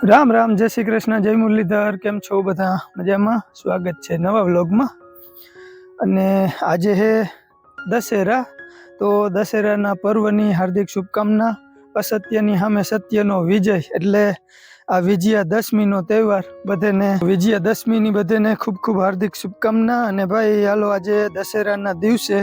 રામ રામ, જય શ્રી કૃષ્ણ, જય મુરલીધર. કેમ છો બધા? મજામાં? સ્વાગત છે નવા વ્લોગમાં. અને આજે છે દશેરા, તો દશેરાના પર્વની હાર્દિક શુભકામના. અસત્યની સામે સત્યનો વિજય એટલે આ વિજયાદશમીનો તહેવાર, બધાને વિજયાદશમીની બધાને ખૂબ ખૂબ હાર્દિક શુભકામના. અને ભાઈ હાલો, આજે દશેરાના દિવસે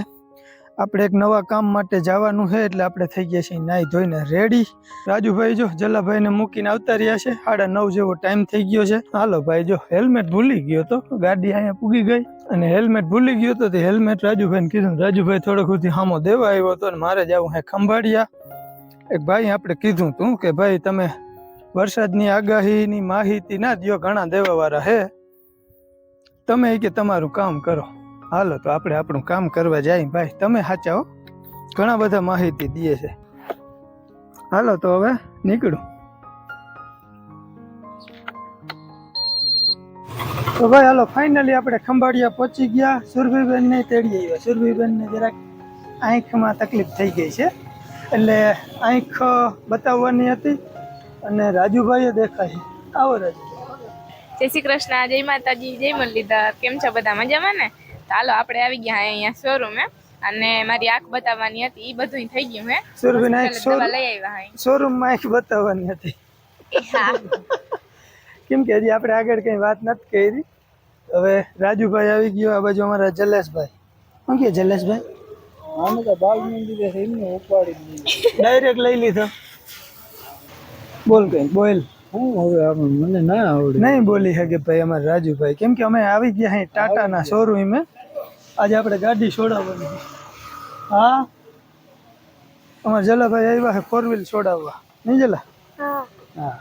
આપણે એક નવા કામ માટે જવાનું છે, એટલે આપણે થઈ ગયા છીએ નાહી ધોઈને રેડી. રાજુભાઈ જો જલાભાઈને મૂકીને આવતા રહ્યા છે. 9:30 જેવો ટાઈમ થઈ ગયો છે. હાલો ભાઈ, જો હેલ્મેટ ભૂલી ગયો તો ગાડી અહીંયા પૂગી ગઈ અને હેલ્મેટ ભૂલી ગયો તો તે હેલ્મેટ રાજુભાઈને કીધું. રાજુભાઈ થોડોક સુધી સામો દેવા આવ્યો હતો અને મારે જવું હે ખંભાળિયા. એક ભાઈ આપણે કીધું તું કે ભાઈ તમે વરસાદની આગાહીની માહિતી ના દો, ઘણા દેવાવાળા હે, તમે કે તમારું કામ કરો. હાલો તો આપણે આપણું કામ કરવા જાય. ભાઈ તમે સાચા હો, ઘણા બધા માહિતી દે છે. હાલો તો હવે નીકળું. તો ભાઈ હાલો, ફાઇનલી આપણે ખંભાળિયા પહોંચી ગયા. સુરભીબેનને તેડી આવ્યા. સુરભીબેનને જરાક આંખમાં તકલીફ થઈ ગઈ છે, એટલે આંખ બતાવવાની હતી. અને રાજુભાઈએ દેખાય. આવો રાજુ. જય શ્રી કૃષ્ણ, જય માતાજી, જય મુરલીધર. કેમ છો બધા? મજામાં ને? ચાલો આપણે આવી ગયા અહીંયા શોરૂમે, અને મારી આંખ બતાવવાની હતી, એ બધું થઈ ગયું હે. સુરભીને આંખ લઈ આવ્યા. શોરૂમમાં આંખ બતાવવાની હતી. કેમ કે હજી આપણે આગળ કઈ વાત નથી કરી. હવે રાજુભાઈ આવી ગયો. આ બાજુ અમારા જલેશભાઈ. શું કે જલેશભાઈ? આને તો બાલ મંદિર છે, એમને ઉપાડી ડાયરેક્ટ લઈ લીધો. બોલ કઈ બોલ. હું હવે મને ના આવડે, નહીં બોલી શકે ભાઈ અમારા રાજુભાઈ. કેમ કે અમે આવી ગયા અહીં ટાટાના શોરૂમે. આજે આપણે ગાડી છોડાવવાની. હા, અમારા જલાભાઈ આવ્યા છે 4 વ્હીલ છોડાવવા. નહીં જલા? હા.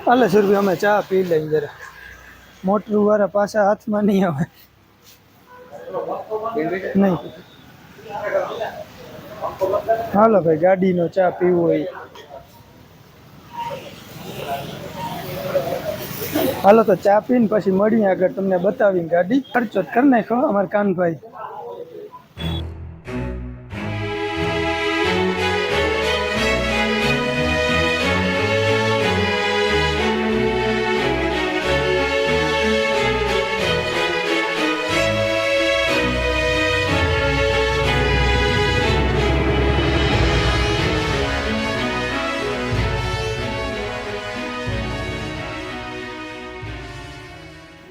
હાલે સુરભી, અમે ચા પી લઈએ જરા. મોટર વાળા પાછા હાથમાં નહીં આવે. નહીં હાલો ભાઈ, ગાડીનો ચા પીવો હોય. હાલો તો ચા પીને પછી મળીએ આગળ, તમને બતાવીને ગાડી. ખર્ચો કરી નાખો અમારા કાનભાઈ.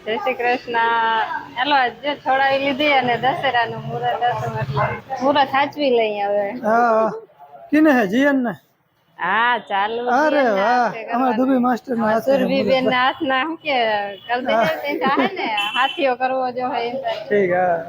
જય શ્રી કૃષ્ણ. હાલો જે છોડાવી લીધી અને દશેરાનું મુહૂર્ત હતું, એટલે મુહૂર્ત સાચવી લઈ હવે. હા, કિને હે જીયન ને? હા ચાલુ. અરે વાહ, અમારા દુબી માસ્ટર ના હાથ. સુરભીબેન ના હાથના શું કે કરી દેજે, ચાહે ને હાથીઓ કરવો જો હે. ઠીક. હા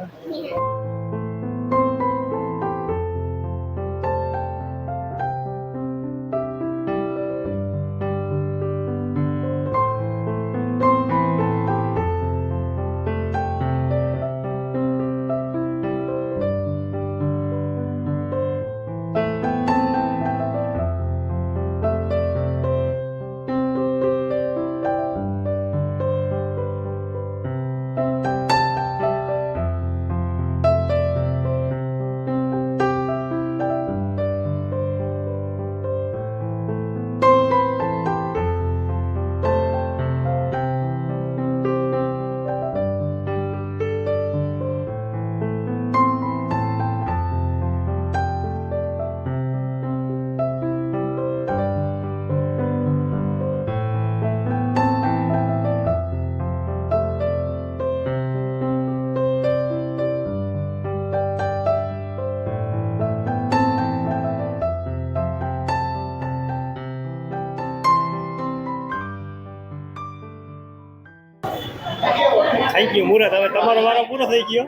થઈ ગયું મુહૂર્ત. હવે તમારો વારો પૂરો થઈ ગયો,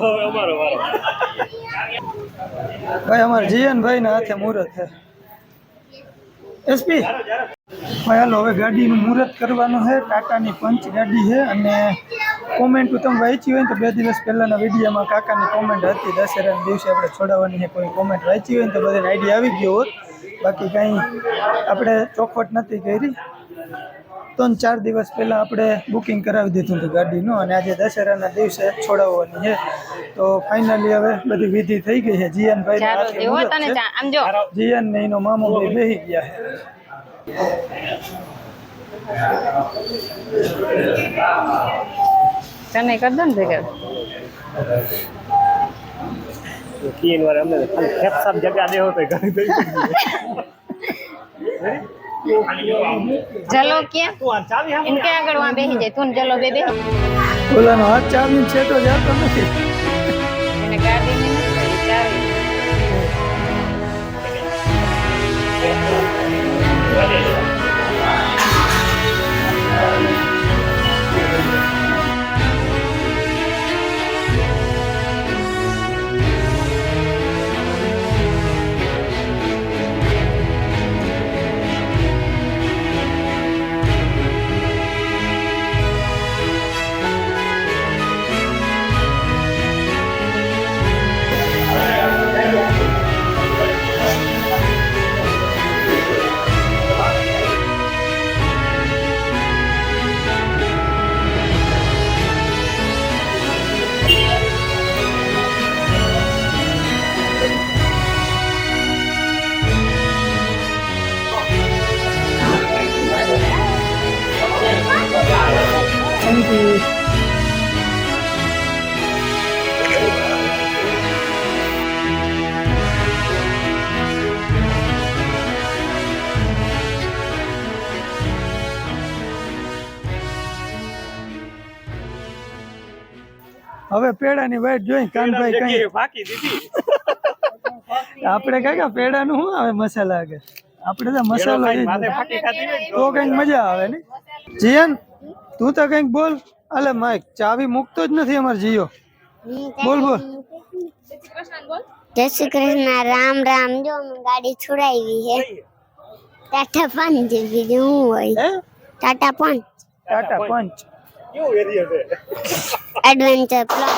હવે અમારો વારો. ભાઈ અમારા જીયનભાઈ ના હાથે મુહૂર્ત છે. એસપી ભાઈ હાલો, હવે ગાડીનું મુહૂર્ત કરવાનું છે. ટાટાની પંચ ગાડી છે. અને કોમેન્ટ તમે વાંચી હોય ને તો 2 દિવસ પહેલાના વિડીયોમાં કાકાની કોમેન્ટ હતી, દશેરાના દિવસે આપણે છોડાવવાની છે. કોઈ કોમેન્ટ વાંચી હોય ને તો બધાને આઈડિયા આવી ગયો હોત. બાકી કાંઈ આપણે ચોખવટ નથી કરી. 3-4 દિવસ પહેલાં આપણે બુકિંગ કરાવી દીધું હતું ગાડીનું, અને આજે દશેરાના દિવસે છોડાવવાની છે. તો ફાઇનલી હવે બધી વિધિ થઈ ગઈ છે. જીયાનભાઈ જીયાન ને એનો મામો ભાઈ બેસી ગયા છે. તને કર દો ને ભેગા तीन बार हमने खेत सब जगह दे होते घणी दई ચલો ક્યાં तू आन चाबी हम इनके આગળ વहाँ બેસી જાય તું ચલો બે બે ઓલાનો હાથ ચાવીને છેટો જતો નથી. એને ગાડીની નથી ચાવી હવે પેડાની વાઈટ જોઈ કાનભાઈ કઈ बाकी दीदी આપણે કઈ પેડાનું શું આવે મસાલા આગળ, આપણે તો મસાલો એ જ माथे હોય. फाकी खाती है તો કઈક મજા આવે ને. જીયન તું તો કઈક બોલ. અલે માઈક ચાવી મૂકતો જ નથી અમાર જીયો. બોલ બોલ. જય શ્રી કૃષ્ણ, રામ રામ. જો અમે ગાડી છોડાવી છે ટાટા પંચ, બીજું શું હોય? હે ટાટા પંચ ટાટા પંચ क्यों एरिया पे એડવેન્ચર પ્લસ.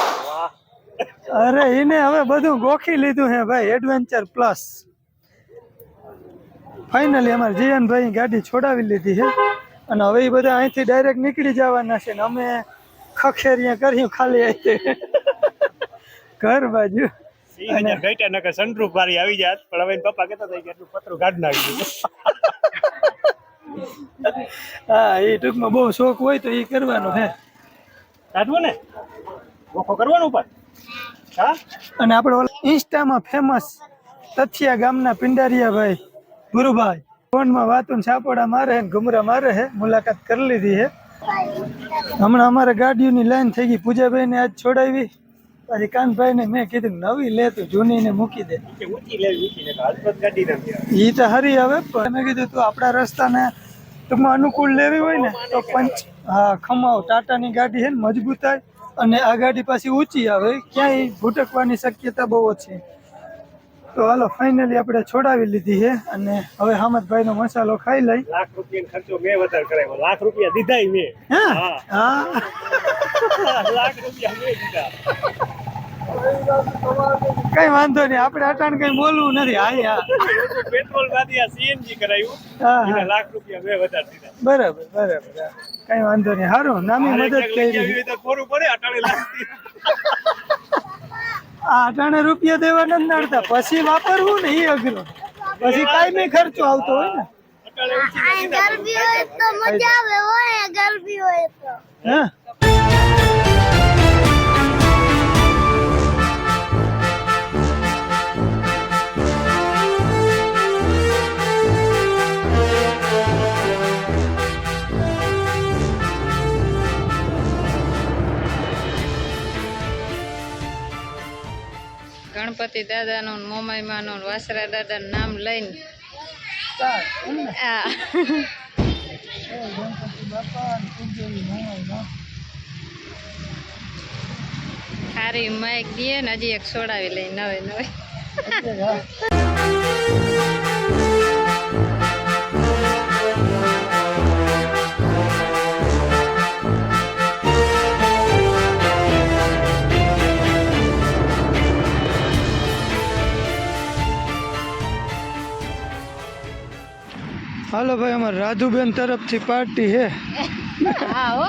અરે એને હવે બધું ગોખી લીધું હે ભાઈ, એડવેન્ચર પ્લસ. ફાઇનલી અમારે જીયનભાઈ ગાડી છોડાવી લીધી છે, અને હવે એ બધા અહીંથી ડાયરેક્ટ નીકળી જવાના છે, ને અમે ખખેરિયા કર્યું ખાલી અહીંથી ઘર બાજુ. અને ગઈટા નકે સનરૂફ વાળી આવી જાત, પણ હવે એના પપ્પા કહેતા હતા કે એટલું પતરું કાઢ નાખ્યું. હા, એ ટૂંકમાં બહુ શોખ હોય તો એ કરવાનો હે. કાઢવું ને ઓખો કરવાનું પર હા. અને આપણે ઇન્સ્ટામાં ફેમસ તથિયા ગામના પિંડારિયા ભાઈ ગુરુભાઈ ફોનમાં વાતું સાપોડા મારે ને ઘુમરા મારે હે, મુલાકાત કરી લીધી છે. હમણાં અમારે ગાડીઓની લાઈન થઈ ગઈ. પૂજાભાઈ ને આજ છોડાવી, પછી કાનભાઈ ને મેં કીધું નવી લે તું, જૂની ને મૂકી દે. કે ઊંચી લેવી ઊંચી ને હાલત ગાડી નથી ઈ તો હરી હવે, પણ મેં કીધું તું આપણા રસ્તાને ટૂંકમાં અનુકૂળ લેવી હોય ને તો હા ખમાવ ટાટાની ગાડી છે ને મજબૂતાઈ, અને આ ગાડી પાછી ઊંચી આવે, ક્યાંય ભૂટકવાની શક્યતા બહુ ઓછી. તો હાલો ફાઇનલી આપણે છોડાવી લીધી છે, અને હવે હામદભાઈ નો મસાલો ખાઈ લઈ. લાખ રૂપિયા ખર્ચો મેં વધારે કરાવ્યો, લાખ રૂપિયા દીધા મેં. હા હા લાખ રૂપિયા મેં દીધા. કઈ વાંધો નહીં, આપણે અટાણ કઈ બોલવું નથી. હા પેટ્રોલ માંથી આ સીએનજી કરાવ્યું, હા એને હા લાખ રૂપિયા મેં વધારે દીધા. બરાબર બરાબર. હા. કઈ વાંધો નહીં, સારું નામી મદદ કરી. તો થોડું પડે અટાણે લાખ આ અટાણે રૂપિયા દેવા નથી નડતા, પછી વાપરવું ને એ અઘરું, પછી કાયમી ખર્ચો આવતો હોય ને. અટાણે ઊંચી ગરબી હોય તો મજા આવે, હોય ગરબી હોય તો. હા ગણપતિ દાદાનું મોમાઈમાનું વાસરા દાદાનું નામ લઈને આ સારી માઇક દે ને હજી એક છોડાવી લઈ નવે નવે. હાલો ભાઈ, અમારે રાધુબેન તરફથી પાર્ટી હે. હા હો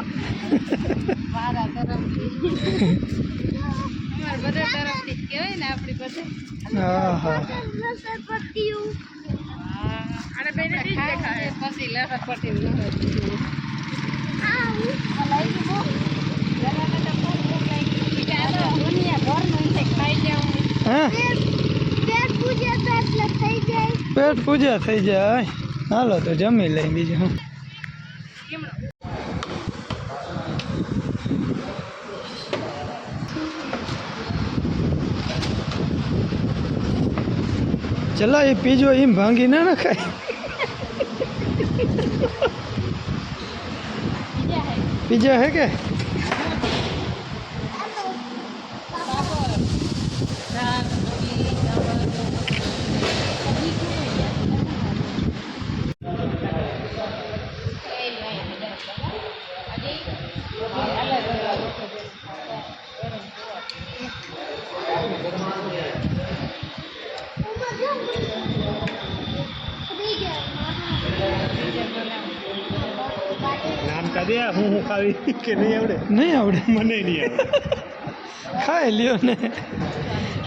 મારા તરફથી અમાર બધા તરફથી જ કહેવાય ને આપણી બધે. હા હા અને બેને ઈ જ દેખાય. પછી લહર પટી હા પેટ પૂજા થઈ જાય. હાલો તો જમી લઈ બીજું હું. ચલા એ પીજો એમ ભાંગી ના નખાય. પીજા હે કે નામ કાઢે હું ખાવી કે નહીં આવડે? નહીં આવડે. મને નહીં આવડે. ખાઈ લ્યો ને.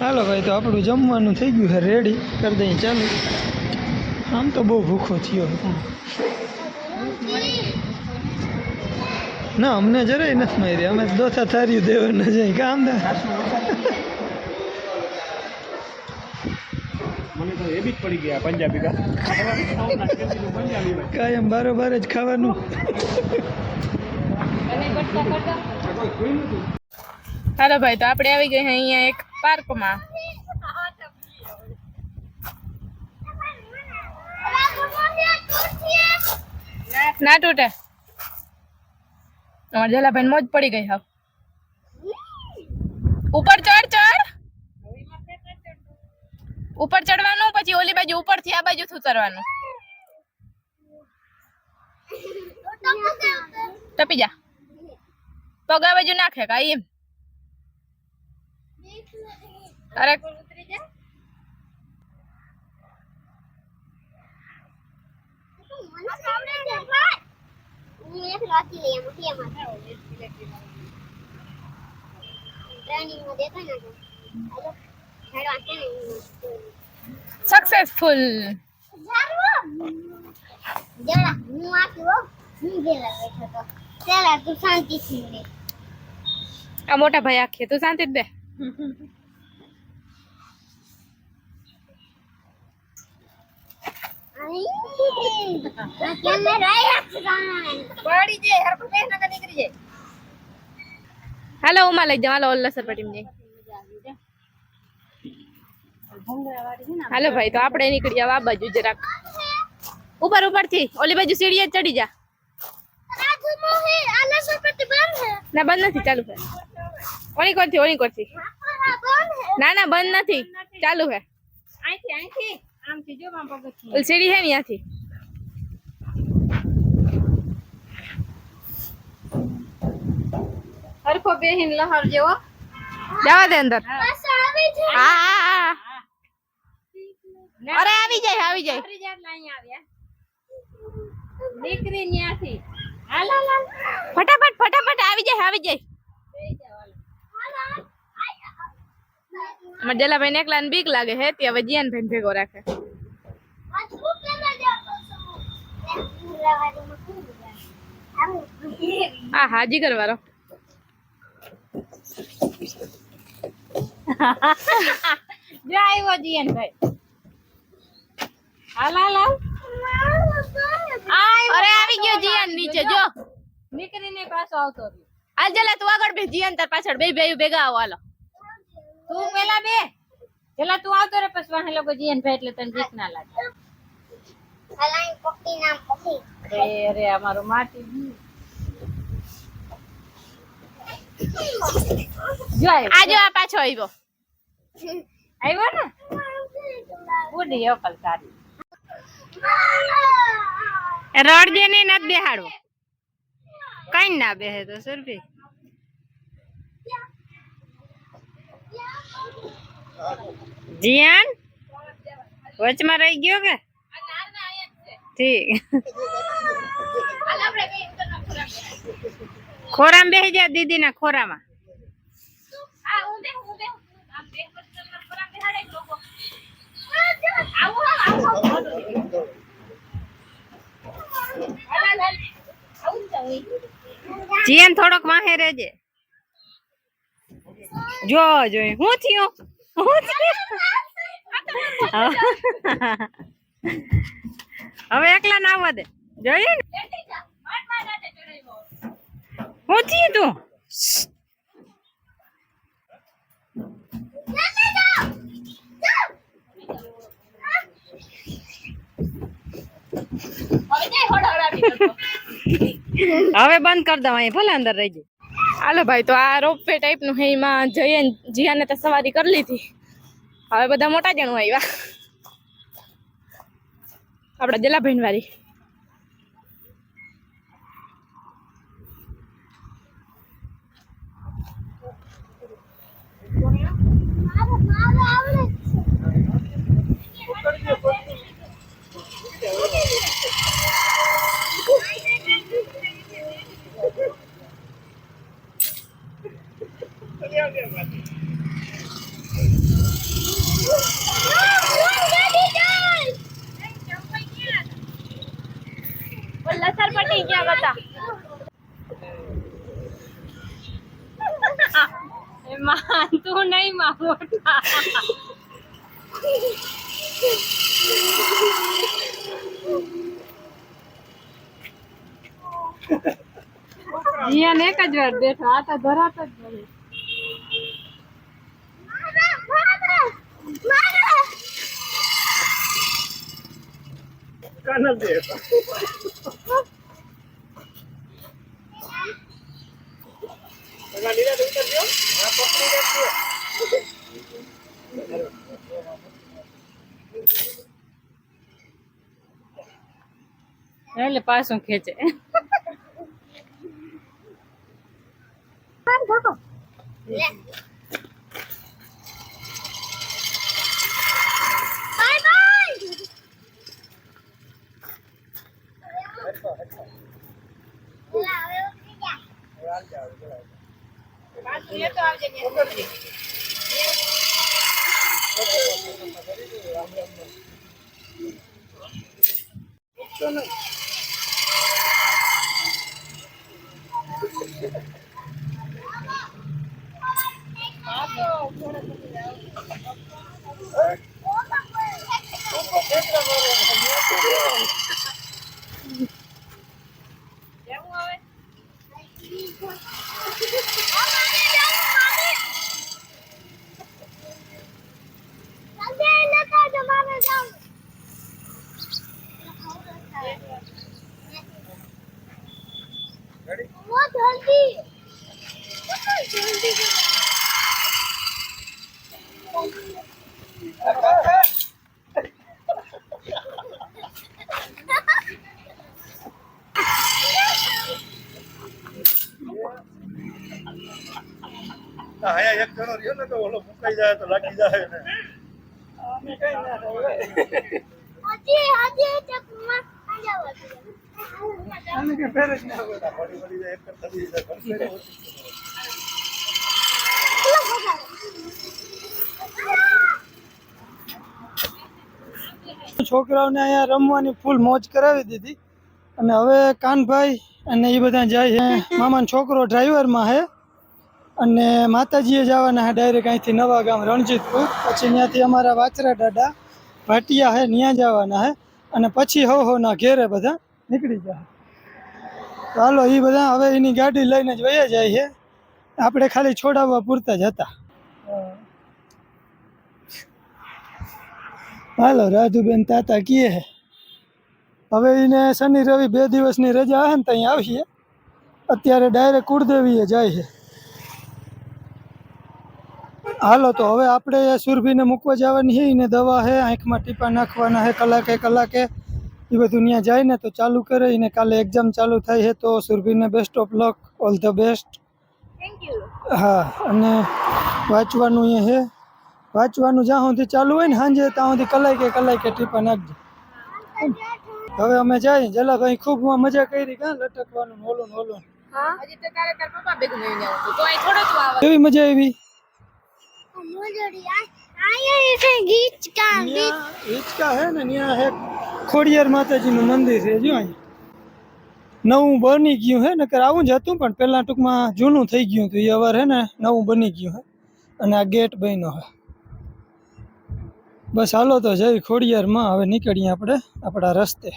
હાલો ભાઈ, તો આપણું જમવાનું થઈ ગયું છે, રેડી કરી દઈએ ચાલુ. આમ તો બહુ ભૂખો થયો ના, અમને જરાય નથી મારી. અમે દોથા થાર્યું દેવા ન જાય કામ દા. મને તો એ બી જ પડી ગયા પંજાબી પંજાબી કાયમ બારોબાર જ ખાવાનું. હાલો ભાઈ, તો આપણે આવી ગઈ અહીંયા એક પાર્કમાં. ના તૂટે. અમાર જલાભાઈ મોજ પડી ગઈ. હા, ઉપર ચડ ચડ. ઉપર ચડવાનું, પછી ઓલી બાજુ ઉપરથી આ બાજુ ઉતરવાનું. ટપી જા. પગ આ બાજુ નાખે કા એમ. અરે સક્સેસફુલ. આ મોટા ભાઈ આખે તું શાંતિ જ દે. હાલો ઉમા લઈ જાવ. હાલો ઓલ્લા સરપટીમ જઈ. હાલો ભાઈ, તો આપણે નીકળી જાવ આ બાજુ જરાક. ઉપર ઉપરથી ઓલી બાજુ સીડીએ ચડી જા. ના બંધ નથી, ચાલુ છે. ઓની કોરથી ઓની કોરથી. ના ના બંધ નથી, ચાલુ છે. ઓલી સીડી છે ને ત્યાંથી. હરખો બેહીન લહર જેવો જવા દે અંદર. હા હા હા. અરે આવી જાય આવી જાય. દીકરી ન્યાથી ફટાફટ ફટાફટ આવી જાય આવી જાય. અમાર જલાભાઈ ને એકલા ને બીક લાગે હે તે હવે જીયાન ભાઈ ભેગો રાખે. હા હા જીગર વાળો. જો આવ્યો જીયન ભાઈ. હાલ હાલ હાલ. અરે આવી ગયો જીયાન નીચે જો. દીકરીને પાછો આવતો રહ્યો. હાલ જલા તું આગળ બે જીયાન તાર પાછળ બે ભેગા આવો. હાલો તું પેલા બે પેલા તું આવતો રે, પછી વાહે લોકો જીયન ભાઈ એટલે તને બીક ના લાગે. અરે અમારો માટી જો આ જો આ પાછો આવ્યો. આવ્યો ને બુડી અકલ તારી. રડજે ને નથી બેહાડવો. કઈ ના બેહે તો સરભી. જીયાન વચમાં રહી ગયો કે ઠીક ખોરામાં બેસી જા દીદી ના ખોરામાં. જીયન થોડોક વાહે રહેજે. જો જોઈ હું થયું હવે એકલા ના આવવા દે. જોઈએ ને હું થયું તું. હવે બંધ કર દઉં અહીં ભલે અંદર રહી જાય. હાલો ભાઈ, તો આ રોપવે ટાઈપ નું હે, એમાં જઈએ જીયાને તો સવારી કરી લીધી. હવે બધા મોટા જણું આવ્યા આપડા જલાભાઈ વાળી. લસર પટી ગયા બધા. એમાં તું નહીં માં મોટા. જીયાને એક જ વાર બેઠો, આ તો ધરાત જ નહીં. એટલે પાછું ખેંચે. આયા એક જણો રહ્યો ને તો ઓલો મુકાઈ જાય તો લાગી જાય ને. અમે કઈ ના થાય અમે કે ફેર જ ના હોય. પડી પડી જાય એક કરતા બીજી જાય. છોકરાઓને અહીંયા રમવાની ફૂલ મોજ કરાવી દીધી અને હવે કાનભાઈ અને એ બધા જાય છે. મામાનો છોકરો ડ્રાઈવરમાં છે અને માતાજીએ જવાના છે ડાયરેક્ટ અહીંથી નવા ગામ રણજીતપુર. પછી ત્યાંથી અમારા વાચરા દાદા ભાટિયા છે ત્યાં જવાના છે અને પછી હો ના ઘેરે બધા નીકળી જાય. તો હાલો એ બધા હવે એની ગાડી લઈને જ વયા જાય છે. આપણે ખાલી છોડાવવા પૂરતા જ હતા. હાલો રાધુબેન તાતા કીએ હવે એને શનિ રવિ 2 દિવસની રજા આવે ને તો અહીં આવીએ. અત્યારે ડાયરેક્ટ કુળદેવીએ જાય છે. હાલો તો હવે આપણે સુરભીને મૂકવા જવાની છે. એને દવા છે, આંખમાં ટીપા નાખવાના છે કલાકે એ બધું ત્યાં જાય ને તો ચાલુ કરે. એને કાલે એક્ઝામ ચાલુ થાય છે તો સુરભીને best of luck, all the best. Thank you. હા, અને વાંચવાનું એ છે. વાંચવાનું જ્યાં સુધી ચાલુ હોય ને સાંજે ત્યાં સુધી કલાકે ટીપા નાખજો. હવે અમે જાય જલાભાઈ ખૂબ મજા કરી કા લટકવાનું ને ઓલું ને ઓલું. હજી તો તારે તાર પપ્પા ભેગું નહીં જવું તો અહીં થોડો જ આવે કેવી મજા આવી? હિચકા હે ને ત્યાં હે ખોડિયાર માતાજીનું મંદિર છે જો અહીંયા નવું બની ગયું હે નકર આવું જ હતું પણ પેલા ટૂંકમાં જૂનું થઈ ગયું હતું એ અવાર હે ને નવું બની ગયું હે અને આ ગેટ બન્યો હે. બસ હાલો તો જઈ ખોડિયારમાં હવે નીકળીએ આપણે આપણા રસ્તે.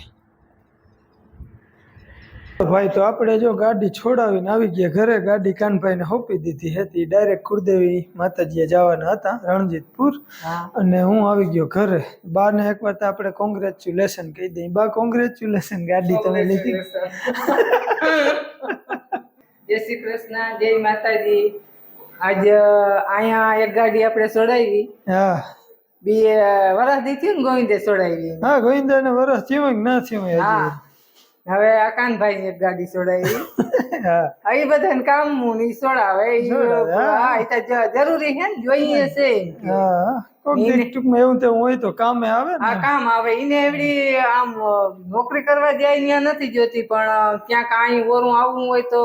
ભાઈ તો આપણે જો ગાડી છોડાવીને આવી ગયા ઘરે. ગાડી કાનભાઈને સોંપી દીધી હતી. ડાયરેક્ટ કુળદેવી માતાજીએ જવાના હતા રણજીતપુર અને હું આવી ગયો ઘરે. બા ને એકવાર તો આપણે કોંગ્રેચ્યુલેશન કહી દઈએ. બા કોંગ્રેચ્યુલેશન, ગાડી તમે લીધી. જય શ્રી કૃષ્ણ, જય માતાજી. આજ અહીંયા એક ગાડી આપણે છોડાવી. હા 2 વર્ષ દી થયું ને ગોવિંદે છોડાવી. હા ગોવિંદા ને વરસ થયું હોય કે ના થયું હોય હા હવે આકાનભાઈ ની એક ગાડી છોડાવી. હા એ બધાને કામ ની છોડાવે. હા એ તો જરૂરી છે ને, જોઈએ છે. હા કોક દી ટૂંકમાં એવું તેવું હોય તો કામે આવે ને. આ કામ આવે. એને એવડી આમ નોકરી કરવા જાય ત્યાં નથી જોતી, પણ ક્યાંક અહીં ઓરું આવવું હોય તો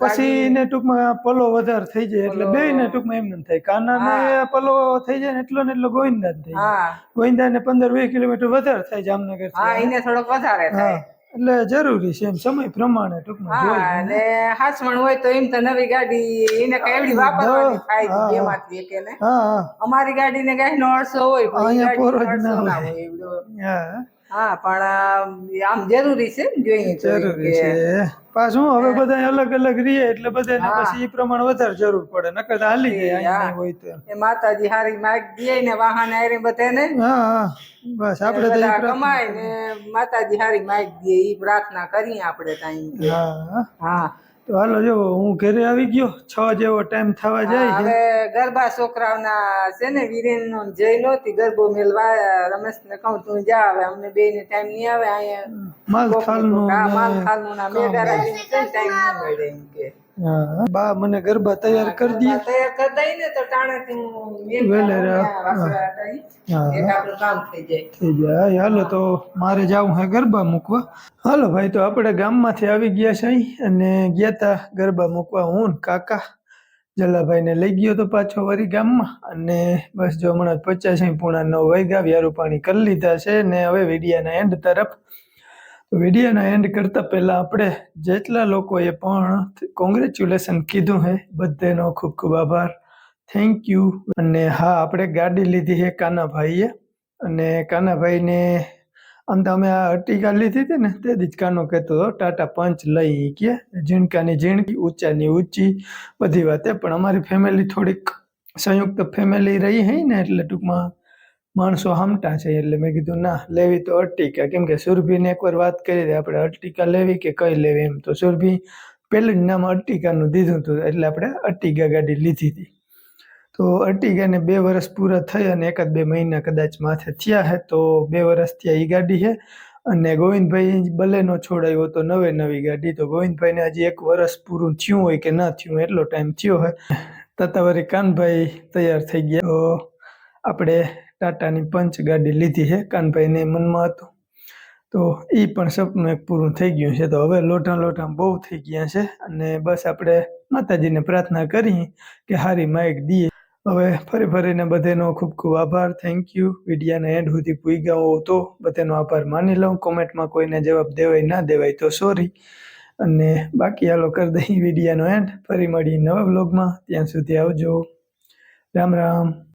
પછી એને ટૂંકમાં પલો વધારે થઈ જાય એટલે બે ને ટૂંકમાં એમ ન થાય. કાના ને પલો થઈ જાય ને એટલો ગોવિંદા જ થાય. હા ગોવિંદા ને 15-20 કિલોમીટર વધારે થાય જામનગર. હા એને થોડોક વધારે થાય એટલે જરૂરી છે એમ સમય પ્રમાણે ટૂંકમાં. હા અને હાસવણ હોય તો એમ તો નવી ગાડી એને કઈ એવડી વાપરવાની થાય બેમાંથી એક એને. હા અમારી ગાડી ને ગાય નો 800 હોય પણ અહીંયા ઈ પોરો ગાડી જ ના 800 ના હોય. હોય એવડો. હા હા પણ આમ જરૂરી છે ને, જોઈએ તો જરૂરી છે. પાછું હવે બધા અલગ અલગ રહીએ એટલે બધાને પછી એ પ્રમાણે વધારે જરૂર પડે. નકર તો હાલી જાય અહીંયા નહીં હોય તો. એ માતાજી હારી માગ દે ને વાહન આરે બધાને. હા બસ આપણે તો બધા કમાય ને માતાજી હારી માગ દે ઈ પ્રાર્થના કરીએ આપણે ટાઈમ. હા હા તો હાલો જો હું ઘરે આવી ગયો. 6 જેવો ટાઈમ થવા જાય છે. હવે ગરબા છોકરાઓના છે ને વીરેન નો જઈ નહોતી ગરબો મેલવા. રમેશ ને કહું તું જા, હવે અમને બે ને ટાઈમ નહીં આવે અહીંયા માલખાલનું માલખાલનું ના મેઘારાજી ને ટાઈમ નહીં મળે એમ કે. હા બા મને ગરબા તૈયાર કરી દઈએ. તૈયાર કરી દઈ ને તો ટાણેથી હું એક આપણું કામ થઈ જાય. થઈ જાય. હાલો તો મારે જવું હે ગરબા મૂકવા. હાલો ભાઈ તો આપણે ગામમાંથી આવી ગયા છે અને ગયા તા ગરબા મૂકવા. હું કાકા જલાભાઈને લઈ ગયો તો પાછો વરી ગામમાં અને બસ જો હમણાં 50-9 વાગ્યા વ્યારું પાણી કરી લીધા છે ને હવે વિડિયાના એન્ડ તરફ. તો વિડિયોના એન્ડ કરતાં પહેલાં આપણે જેટલા લોકોએ પણ કોંગ્રેચ્યુલેશન કીધું હે બધાનો ખૂબ ખૂબ આભાર, થેન્ક યુ. અને હા આપણે ગાડી લીધી છે કાનાભાઈએ અને કાનાભાઈને આમ તો અમે આ અર્ટિગા લીધી હતી ને તે જ કાનો કહેતો હતો ટાટા પંચ લઈ કે ઝીણકાની ઝીણકી ઊંચાની ઊંચી બધી વાતે. પણ અમારી ફેમિલી થોડીક સંયુક્ત ફેમિલી રહી હે ને એટલે ટૂંકમાં માણસો હામટા છે એટલે મેં કીધું ના લેવી તો અર્ટિકા. કેમ કે સુરભીને એકવાર વાત કરી હતી આપણે અર્ટિકા લેવી કે કઈ લેવી એમ. તો સુરભી પહેલું જ નામ અર્ટિકાનું દીધું હતું એટલે આપણે અર્ટિકા ગાડી લીધી હતી. તો અર્ટિગાને 2 વર્ષ પૂરા થઈ અને 1-2 મહિના કદાચ માથે થયા હે. તો 2 વર્ષ થયા એ ગાડી છે. અને ગોવિંદભાઈ બલેનો છોડાયો તો નવી ગાડી. તો ગોવિંદભાઈને હજી 1 વર્ષ પૂરું થયું હોય કે ના થયું એટલો ટાઈમ થયો હોય. તતાવરી કાનભાઈ તૈયાર થઈ ગયા. તો આપણે ટાટાની પંચ ગાડી લીધી છે. કાનભાઈને મનમાં હતું તો એ પણ સપનું એક પૂરું થઈ ગયું છે. તો હવે લોઢા બહુ થઈ ગયા છે અને બસ આપણે માતાજીને પ્રાર્થના કરી કે હારી માઇક દઈએ. હવે ફરીને બધાનો ખૂબ ખૂબ આભાર, થેન્ક યુ. વિડીયાના એન્ડ સુધી પૂગ્યા હો તો બધાનો આભાર માની લઉં. કોમેન્ટમાં કોઈને જવાબ દેવાય ના દેવાય તો સોરી. અને બાકી હાલો કરી દઈએ વિડીયાનો એન્ડ. ફરી મળીએ નવા વ્લોગમાં. ત્યાં સુધી આવજો. રામ રામ.